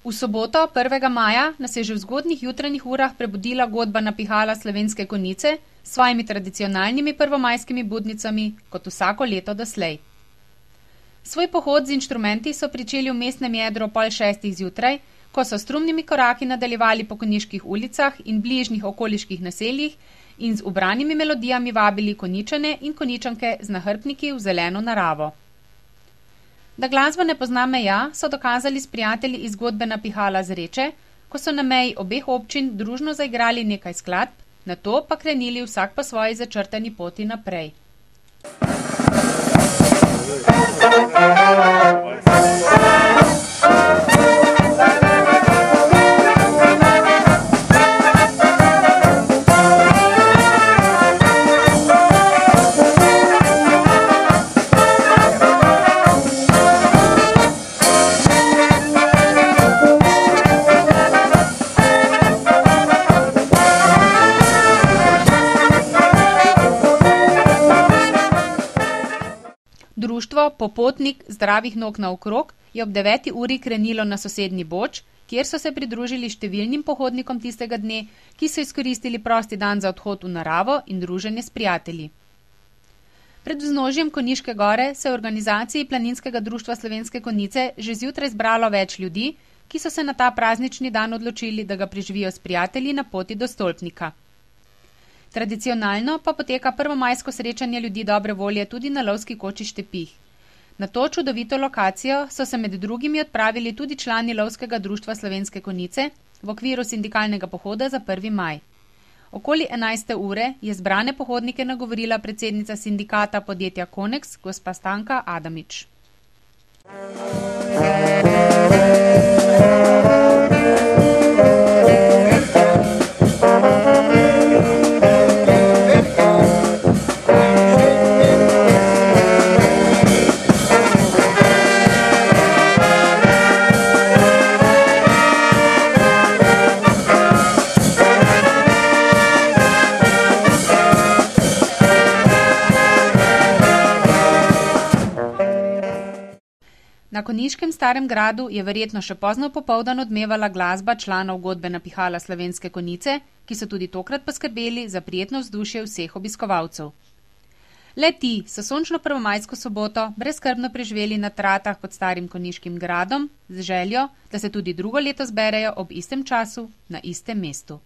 V soboto, 1. maja, nas je že v zgodnjih jutranjih urah prebudila godba Napihala Slovenske Konjice s svojimi tradicionalnimi prvomajskimi budnicami, kot vsako leto doslej. Svoj pohod z inštrumenti so pričeli v mestnem jedru ob 5:30 zjutraj, ko so s strumnimi koraki nadaljevali po konjiških ulicah in bližnjih okoliških naseljih in z ubranimi melodijami vabili konjičane in konjičanke z nahrbtniki v zeleno naravo. Da glasba ne pozna meja, so dokazali s prijatelji iz godbe Napihala z Reče, ko so na meji obeh občin družno zaigrali nekaj skladb, nato pa krenili vsak po svoji začrtani poti naprej. Društvo Popotnik zdravih nog naokrog je ob 9. uri krenilo na sosednji Boč, kjer so se pridružili številnim pohodnikom tistega dne, ki so izkoristili prosti dan za odhod v naravo in druženje s prijatelji. Pred vznožjem Konjiške gore se v organizaciji Planinskega društva Slovenske Konjice že zjutraj zbralo več ljudi, ki so se na ta praznični dan odločili, da ga preživijo s prijatelji na poti do Stolpnika. Tradicionalno pa poteka prvomajsko srečanje ljudi dobre volje tudi na lovski koči Štepih. Na to čudovito lokacijo so se med drugimi odpravili tudi člani Lovskega društva Slovenske Konjice v okviru sindikalnega pohoda za 1. maj. Okoli 11. ure je zbrane pohodnike nagovorila predsednica sindikata podjetja Koneks, gospa Stanka Adamič. Na konjiškem Starem gradu je verjetno še pozno popoldan odmevala glasba članov godbe Napihala Slovenske Konjice, ki so tudi tokrat poskrbeli za prijetno vzdušje vseh obiskovalcev. Le ti so sončno prvomajsko soboto brezskrbno preživeli na tratah pod Starim konjiškim gradom z željo, da se tudi drugo leto zberejo ob istem času na istem mestu.